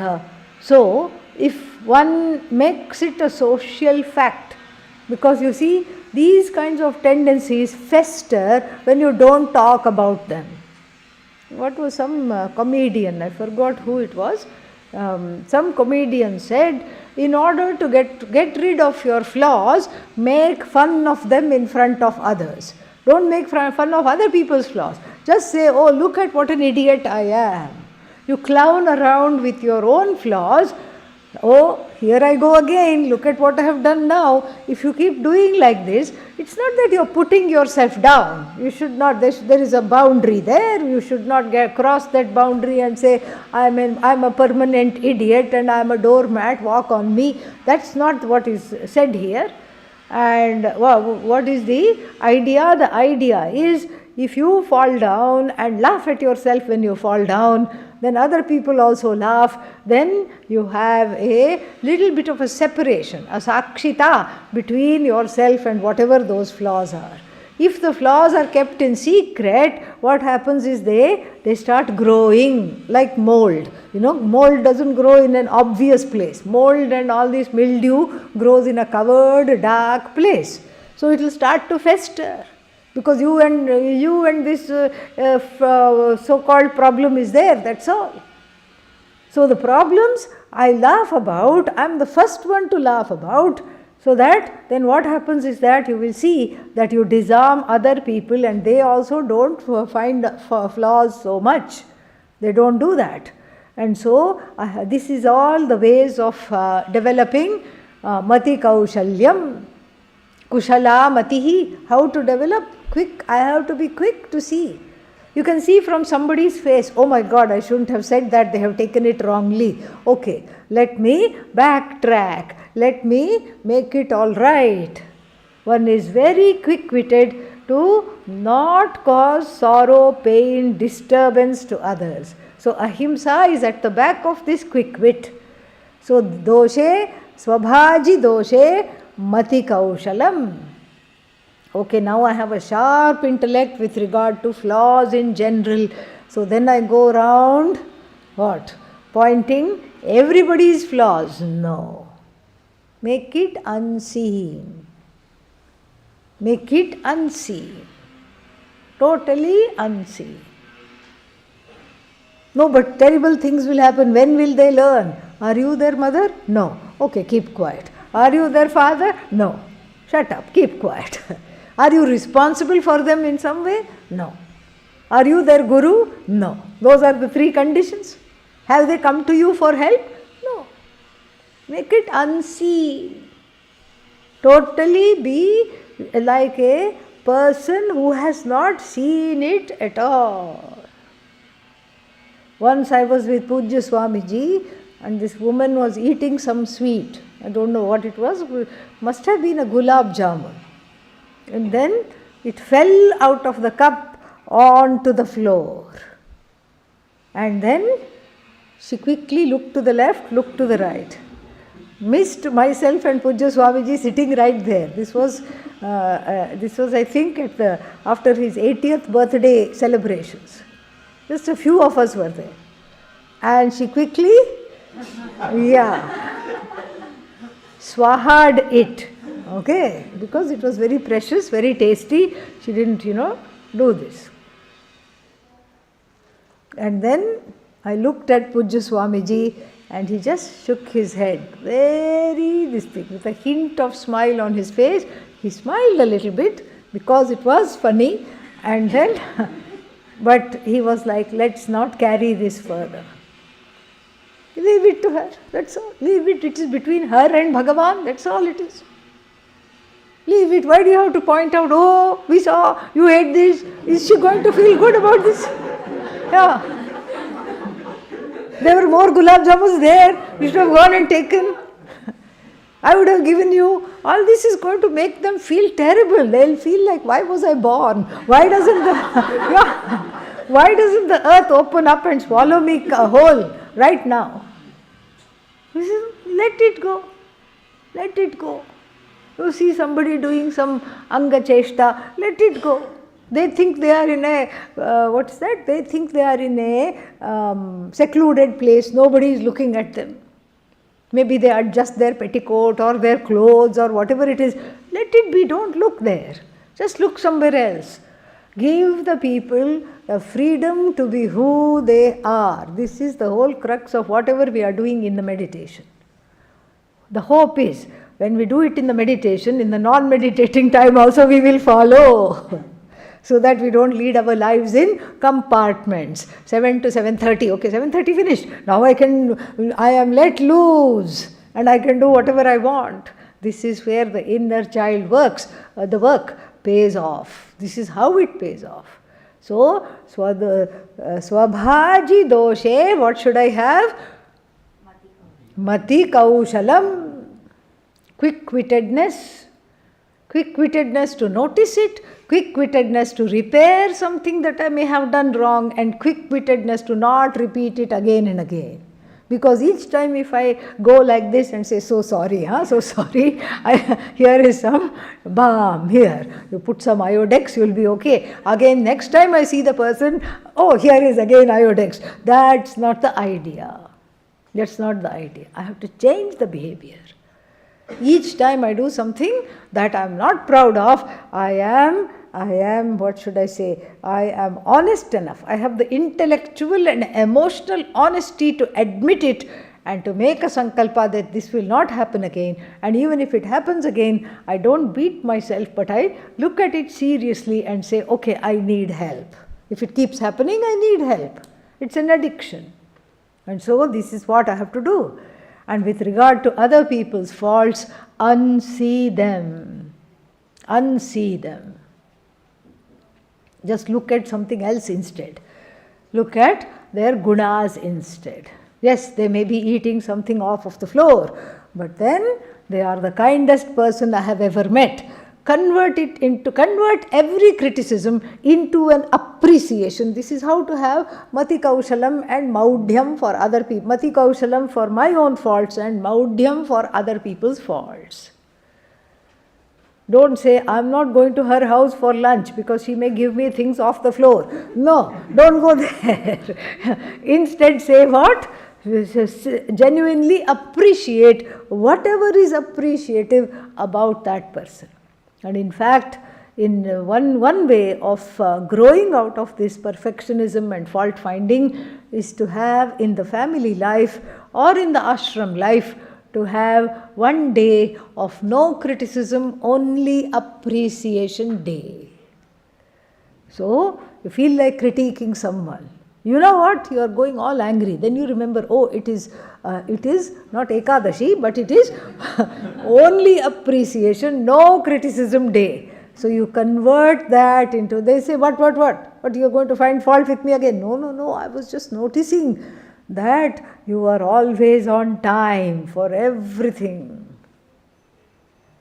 so, if one makes it a social fact, because you see, these kinds of tendencies fester when you don't talk about them. What was some comedian, I forgot who it was, some comedian said, in order to get rid of your flaws, make fun of them in front of others. Don't make fun of other people's flaws. Just say, oh, look at what an idiot I am. You clown around with your own flaws. Oh, here I go again, look at what I have done now. If you keep doing like this, it's not that you're putting yourself down. You should not, there is a boundary there. You should not cross that boundary and say, I'm a permanent idiot and I'm a doormat, walk on me. That's not what is said here. And what is the idea? The idea is, if you fall down and laugh at yourself when you fall down, then other people also laugh, then you have a little bit of a separation, a sakshita between yourself and whatever those flaws are. If the flaws are kept in secret, what happens is they start growing like mold. You know, mold doesn't grow in an obvious place. Mold and all this mildew grows in a covered, dark place. So it will start to fester. Because you and this so-called problem is there, that's all. So the problems I laugh about, I am the first one to laugh about, so that then what happens is that you will see that you disarm other people and they also don't find flaws so much. They don't do that. And so this is all the ways of developing mati kaushalyam, kushala matihi, how to develop. Quick, I have to be quick to see. You can see from somebody's face, oh my God, I shouldn't have said that, they have taken it wrongly. Okay, let me backtrack, let me make it all right. One is very quick-witted to not cause sorrow, pain, disturbance to others. So ahimsa is at the back of this quick wit. So doshe, swabhaji doshe, mati kaushalam. Okay, now I have a sharp intellect with regard to flaws in general. So then I go around, what? Pointing everybody's flaws. No. Make it unseen. Make it unseen. Totally unseen. No, but terrible things will happen. When will they learn? Are you their mother? No. Okay, keep quiet. Are you their father? No. Shut up, keep quiet. Are you responsible for them in some way? No. Are you their guru? No. Those are the three conditions. Have they come to you for help? No. Make it unseen. Totally be like a person who has not seen it at all. Once I was with Pujya Swamiji and this woman was eating some sweet. I don't know what it was. Must have been a gulab jamun. And then it fell out of the cup onto the floor. And then she quickly looked to the left, looked to the right. Missed myself and Pujya Swamiji sitting right there. This was I think after his 80th birthday celebrations. Just a few of us were there. And she quickly, swahad it. Okay, because it was very precious, very tasty, she didn't, do this. And then I looked at Pujya Swamiji and he just shook his head, very distinct, with a hint of smile on his face, He smiled a little bit because it was funny, and then, but he was like, let's not carry this further. Leave it to her, that's all. Leave it, it is between her and Bhagavan, that's all it is. Leave it, why do you have to point out, oh, we saw, you ate this, is she going to feel good about this? Yeah. There were more gulab jamuns there, you should have gone and taken. I would have given you. All this is going to make them feel terrible. They'll feel like, why was I born? Why doesn't the earth open up and swallow me whole right now? Let it go. Let it go. You see somebody doing some anga cheshta, let it go. They think they are in a, what's that? They think they are in a secluded place. Nobody is looking at them. Maybe they adjust their petticoat or their clothes or whatever it is. Let it be, don't look there. Just look somewhere else. Give the people the freedom to be who they are. This is the whole crux of whatever we are doing in the meditation. The hope is, when we do it in the meditation, in the non-meditating time also we will follow. So that we don't lead our lives in compartments. 7 to 7:30, okay, 7:30 finished. Now I am let loose and I can do whatever I want. This is where the inner child works, the work pays off. This is how it pays off. So, Swabhaji doshe, what should I have? Mati kaushalam, quick-wittedness. Quick-wittedness to notice it, quick-wittedness to repair something that I may have done wrong, and quick-wittedness to not repeat it again and again. Because each time if I go like this and say, so sorry, so sorry, here is some balm, here, you put some Iodex, you will be okay. Again, next time I see the person, oh, here is again Iodex. That's not the idea. That's not the idea. I have to change the behavior. Each time I do something that I am not proud of, I am, what should I say, I am honest enough. I have the intellectual and emotional honesty to admit it and to make a sankalpa that this will not happen again. And even if it happens again, I don't beat myself, but I look at it seriously and say, okay, I need help. If it keeps happening, I need help. It's an addiction. And so this is what I have to do. And with regard to other people's faults, unsee them. Unsee them. Just look at something else instead. Look at their gunas instead. Yes, they may be eating something off of the floor, but then they are the kindest person I have ever met. Convert every criticism into an appreciation. This is how to have Mati Kaushalam and Maudhyam for other people. Mati Kaushalam for my own faults and Maudhyam for other people's faults. Don't say, I am not going to her house for lunch because she may give me things off the floor. No, don't go there. Instead say what? Genuinely appreciate whatever is appreciative about that person. And in fact, in one way of growing out of this perfectionism and fault finding is to have in the family life or in the ashram life, to have one day of no criticism, only appreciation day. So, you feel like critiquing someone. You know what? You are going all angry. Then you remember, oh, it is not Ekadashi, but it is only appreciation, no criticism day. So you convert that into, they say, what? What, you are going to find fault with me again? No, I was just noticing that you are always on time for everything.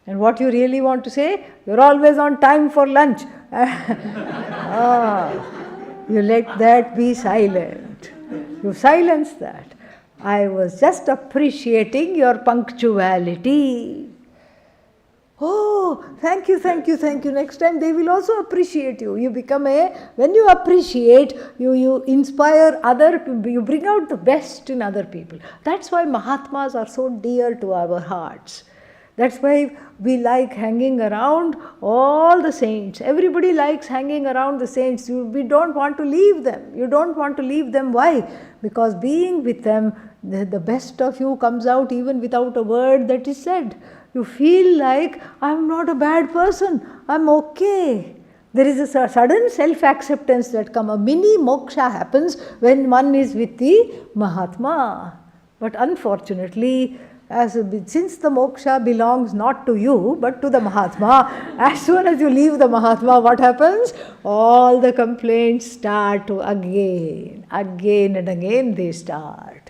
And what you really want to say? You are always on time for lunch. You let that be silent. You silence that. I was just appreciating your punctuality. Oh, thank you. Next time they will also appreciate you. You become when you appreciate, you inspire other people, you bring out the best in other people. That's why Mahatmas are so dear to our hearts. That's why we like hanging around all the saints. Everybody likes hanging around the saints. We don't want to leave them. You don't want to leave them. Why? Because being with them, the best of you comes out even without a word that is said. You feel like, I'm not a bad person, I'm okay. There is a sudden self-acceptance that comes. A mini moksha happens when one is with the Mahatma. But unfortunately, since the moksha belongs not to you but to the Mahatma, as soon as you leave the Mahatma, what happens? All the complaints start to again and again they start.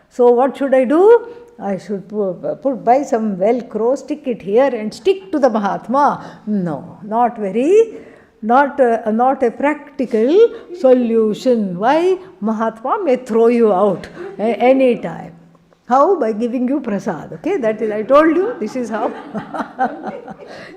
So what should I do? I should buy some Velcro, stick it here and stick to the Mahatma. No, not a practical solution. Why? Mahatma may throw you out any time. How? By giving you prasad. Okay, that is, I told you, this is how.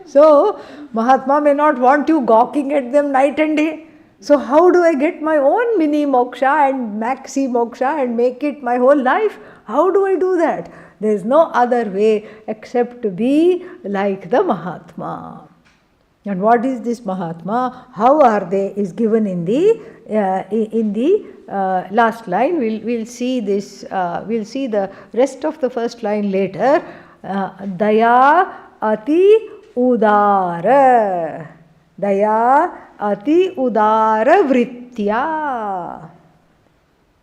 So, Mahatma may not want you gawking at them night and day. So, how do I get my own mini moksha and maxi moksha and make it my whole life? How do I do that? There is no other way except to be like the Mahatma. And what is this Mahatma? How are they? Is given in the last line. We'll see this. We'll see the rest of the first line later. Daya ati udara. Daya ati udara vritya.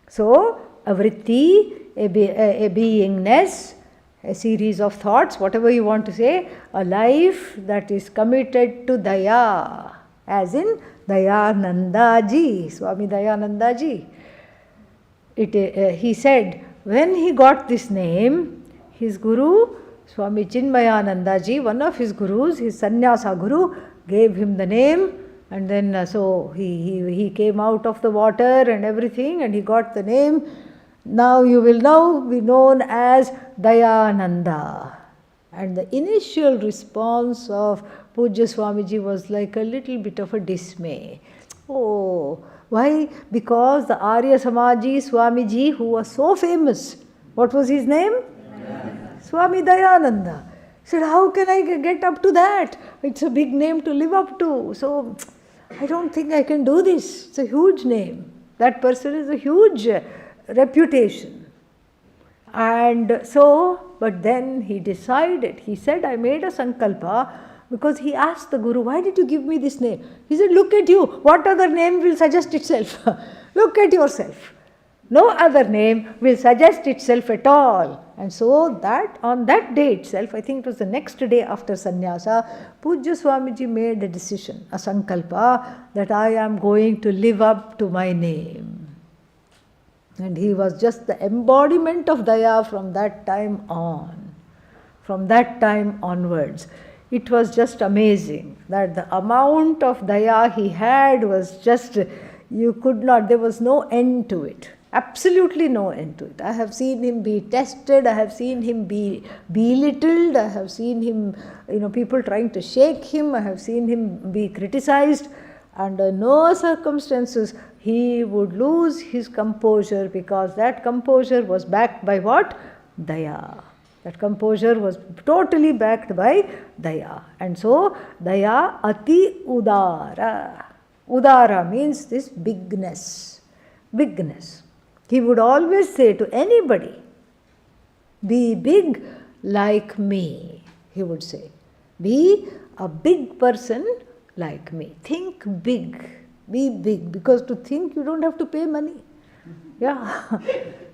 So a vritti, a beingness, a series of thoughts, whatever you want to say, a life that is committed to Daya, as in Dayananda ji, Swami Dayananda ji. He said, when he got this name, his guru, Swami Chinmayananda ji, one of his gurus, his sannyasa guru, gave him the name, and then so he came out of the water and everything, and he got the name. Now you will now be known as Dayananda. And the initial response of Pujya Swamiji was like a little bit of a dismay. Oh, why? Because the Arya Samaji Swamiji, who was so famous, what was his name? Dayananda. Swami Dayananda. He said, how can I get up to that? It's a big name to live up to. So, I don't think I can do this. It's a huge name. That person is a huge reputation. And so, but then he decided, he said, I made a sankalpa, because he asked the Guru, why did you give me this name? He said, look at you, what other name will suggest itself? Look at yourself. No other name will suggest itself at all. And so that on that day itself, I think it was the next day after sannyasa, Pujya Swamiji made a decision, a sankalpa, that I am going to live up to my name. And he was just the embodiment of Daya from that time on. From that time onwards. It was just amazing that the amount of Daya he had was just, you could not, there was no end to it. Absolutely no end to it. I have seen him be tested, I have seen him be belittled, I have seen him, people trying to shake him, I have seen him be criticized. Under no circumstances he would lose his composure, because that composure was backed by what? Daya. That composure was totally backed by Daya. And so, Daya ati udara. Udara means this bigness. Bigness. He would always say to anybody, be big like me, he would say. Be a big person like me. Think big. Be big. Because to think, you don't have to pay money. Yeah.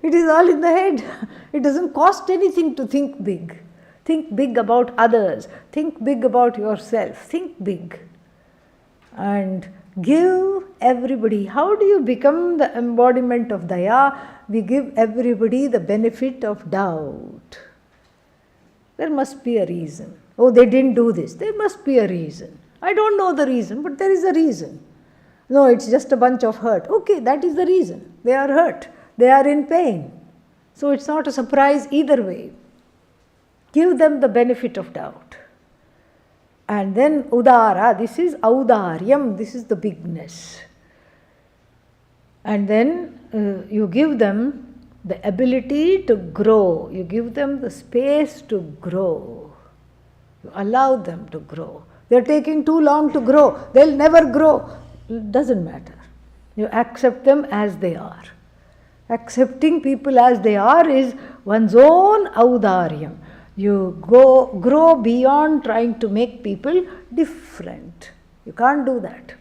It is all in the head. It doesn't cost anything to think big. Think big about others. Think big about yourself. Think big. And give everybody. How do you become the embodiment of Daya? We give everybody the benefit of doubt. There must be a reason. Oh, they didn't do this. There must be a reason. I don't know the reason, but there is a reason. No, it's just a bunch of hurt. Okay, that is the reason. They are hurt. They are in pain. So it's not a surprise either way. Give them the benefit of doubt. And then udara, this is audaryam, this is the bigness. And then you give them the ability to grow. You give them the space to grow. You allow them to grow. They are taking too long to grow. They will never grow. It doesn't matter. You accept them as they are. Accepting people as they are is one's own audaryam. You grow beyond trying to make people different. You can't do that.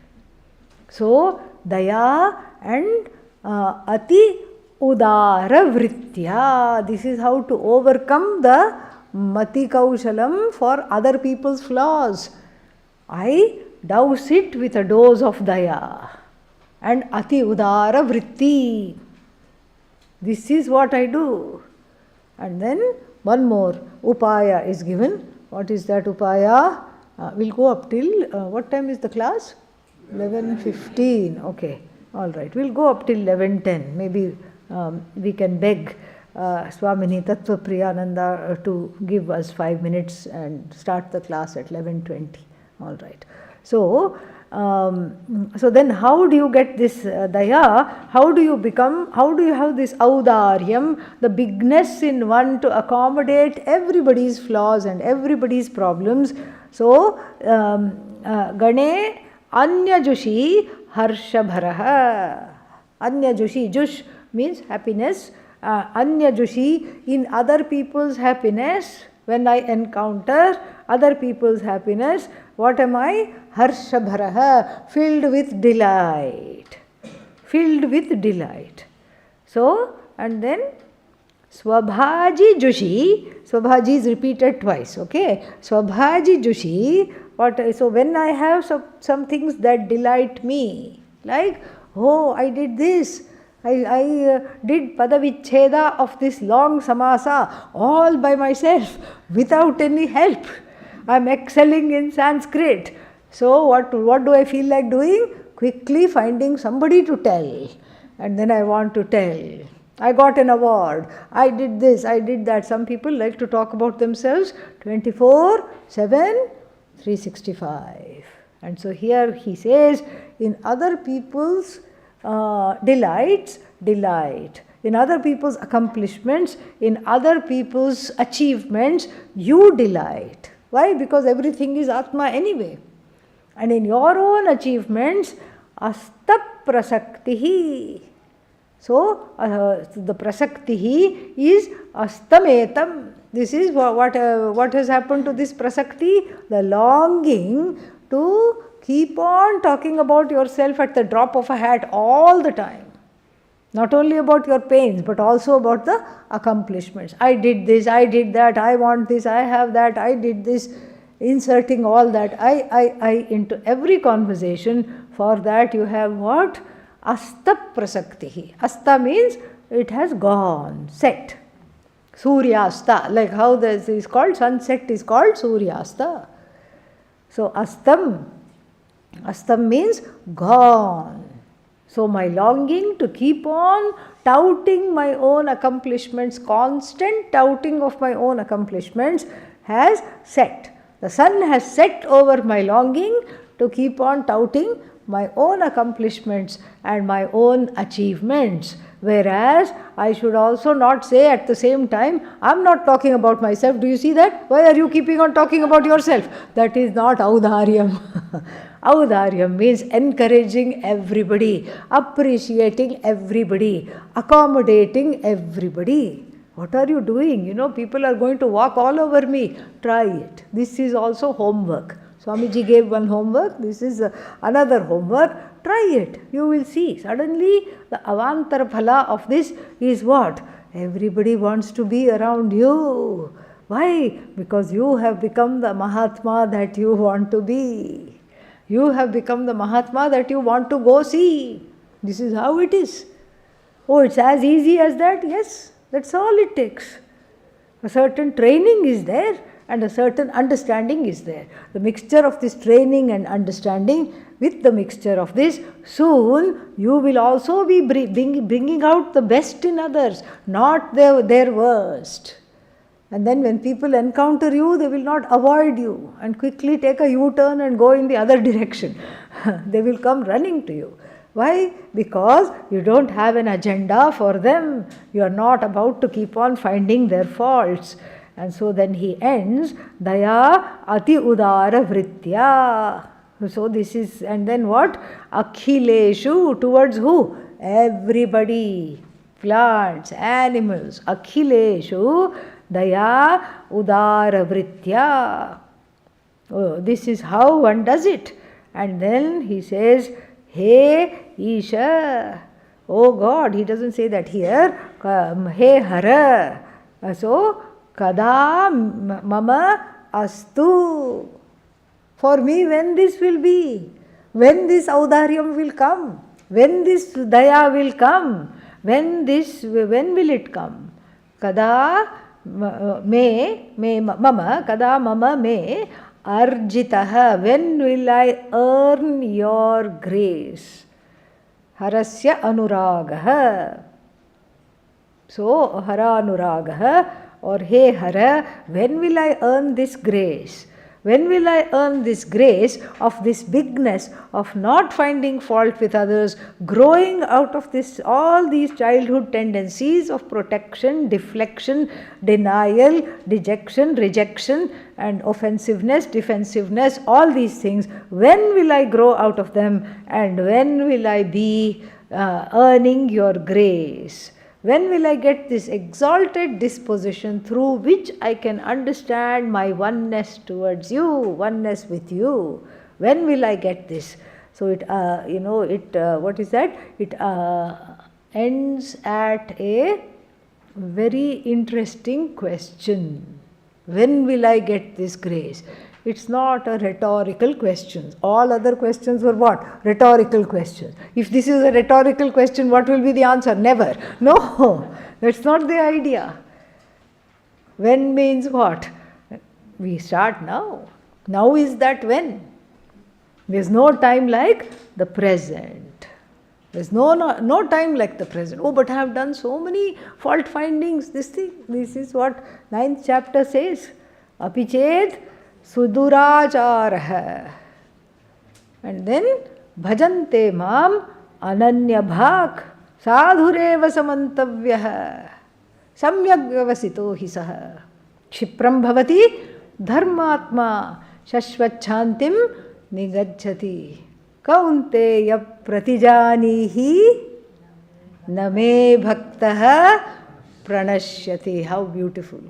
So, daya and ati udara vritya. This is how to overcome the mati kaushalam for other people's flaws. I douse it with a dose of daya and ati udara vritti. This is what I do. And then one more upaya is given. What is that upaya? We'll go up till, what time is the class? 11:15. Okay, all right. We'll go up till 11:10. Maybe we can beg Swamini Svatmavidyananda to give us 5 minutes and start the class at 11:20. All right. So, so then how do you get this daya? How do you have this audaryam, the bigness in one to accommodate everybody's flaws and everybody's problems? So, Gane Anyajushi Harshabharaha. Anyajushi, Jush means happiness. Anyajushi, in other people's happiness, when I encounter other people's happiness, what am I? Harshabharaha, filled with delight. Filled with delight. So, and then Swabhaji Jushi, Swabhaji is repeated twice, okay? Swabhaji Jushi, so when I have some things that delight me, like, oh, I did this, I did Padavicheda of this long samasa all by myself without any help. I am excelling in Sanskrit. So what do I feel like doing? Quickly finding somebody to tell. And then I want to tell. I got an award. I did this, I did that. Some people like to talk about themselves 24/7, 365. And so here he says, in other people's delights, delight. In other people's accomplishments, in other people's achievements, you delight. Why? Because everything is Atma anyway. And in your own achievements, asta prasaktihi. So, the prasaktihi is astametam. This is what has happened to this prasakti, the longing to keep on talking about yourself at the drop of a hat all the time. Not only about your pains, but also about the accomplishments. I did this, I did that, I want this, I have that, I did this, inserting all that, I into every conversation. For that you have what? Asta prasaktihi. Asta means it has gone, set. Suryasta, like how this is called, sunset is called Suryasta. So astam means gone. So my longing to keep on touting my own accomplishments, constant touting of my own accomplishments has set. The sun has set over my longing to keep on touting my own accomplishments and my own achievements. Whereas I should also not say at the same time, I am not talking about myself. Do you see that? Why are you keeping on talking about yourself? That is not audaryam. Audaryam means encouraging everybody, appreciating everybody, accommodating everybody. What are you doing? You know, people are going to walk all over me. Try it. This is also homework. Swamiji gave one homework. This is another homework. Try it. You will see. Suddenly, the avantara phala of this is what? Everybody wants to be around you. Why? Because you have become the Mahatma that you want to be. You have become the Mahatma that you want to go see. This is how it is. Oh, it's as easy as that? Yes, that's all it takes. A certain training is there and a certain understanding is there. The mixture of this training and understanding, with the mixture of this, soon you will also be bringing out the best in others, not their worst. And then when people encounter you, they will not avoid you and quickly take a U-turn and go in the other direction. They will come running to you. Why? Because you don't have an agenda for them. You are not about to keep on finding their faults. And so then he ends, Daya ati udara vritya. So this is, and then what? Akhileshu, towards who? Everybody. Plants, animals. Akhileshu, daya udara vritya. Oh, this is how one does it. And then he says, Hey Isha. Oh God, he doesn't say that here. Hey Hara. So, kada mama astu. For me, when this will be? When this audaryam will come? When this daya will come? When will it come? Kada mama, kada mama me arjitaha. When will I earn your grace? Harasya anuragaha. So, hara anuragaha, or hey hara, when will I earn this grace? When will I earn this grace of this bigness, of not finding fault with others, growing out of this, all these childhood tendencies of protection, deflection, denial, dejection, rejection, and offensiveness, defensiveness, all these things? When will I grow out of them, and when will I be earning your grace? When will I get this exalted disposition through which I can understand my oneness towards you, oneness with you? When will I get this? So what is that? It ends at a very interesting question. When will I get this grace? It's not a rhetorical question. All other questions were what? Rhetorical questions. If this is a rhetorical question, what will be the answer? Never. No, that's not the idea. When means what? We start now. Now is that when. There's no time like the present. There's no time like the present. Oh, but I have done so many fault findings. This is what 9th chapter says. Apiched Suduracharah. And then bhajante mam ananya bhak sadhureva samantavyah samyak vyavasito hi saha kshipram bhavati dharmatma shashvachantim nigacchati kaunteya pratijanihi name bhaktah pranashyati. How beautiful.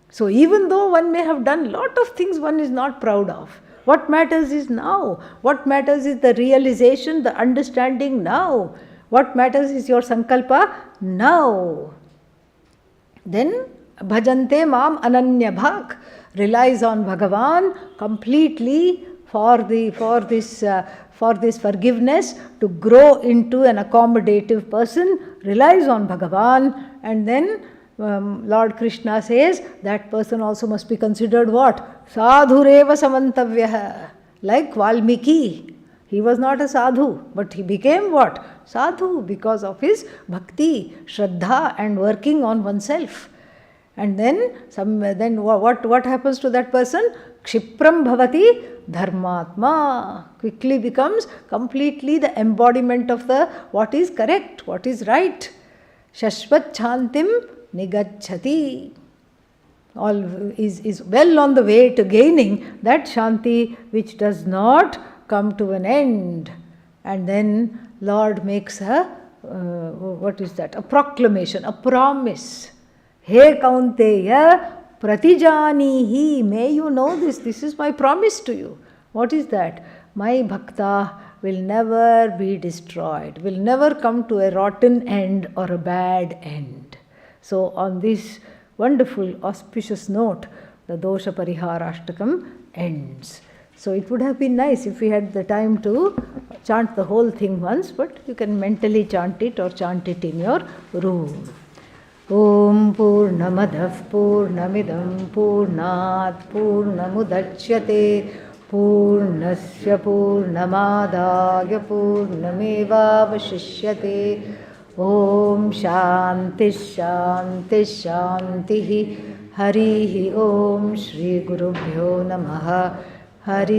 So even though one may have done lot of things one is not proud of, what matters is now. What matters is the realization, the understanding now. What matters is your sankalpa now. Then bhajante mam ananya bhak, relies on Bhagavan completely for this forgiveness, to grow into an accommodative person, relies on Bhagavan. And then Lord Krishna says that person also must be considered what? Sadhureva samantavyah. Like Valmiki. He was not a sadhu, but he became what? Sadhu, because of his bhakti, shraddha, and working on oneself. And then what happens to that person? Kshipram bhavati dharmatma. Quickly becomes completely the embodiment of the what is correct, what is right. Shashvat chantim nigacchati. All is well on the way to gaining that shanti which does not come to an end. And then Lord makes a a proclamation, a promise. He Kaunteya pratijanihi. May you know this. This is my promise to you. What is that? My bhakta will never be destroyed, will never come to a rotten end or a bad end. So on this wonderful auspicious note, the Doshapariharashtakam ends. So it would have been nice if we had the time to chant the whole thing once, but you can mentally chant it or chant it in your room. Om Purnamadah Purnamidam Purnat Purnamudachyate Purnasya Purnamadaya Purnamevavashishyate. Om Shanti Shanti Shanti Harihi Om Shri Gurubhyo Namaha. Hari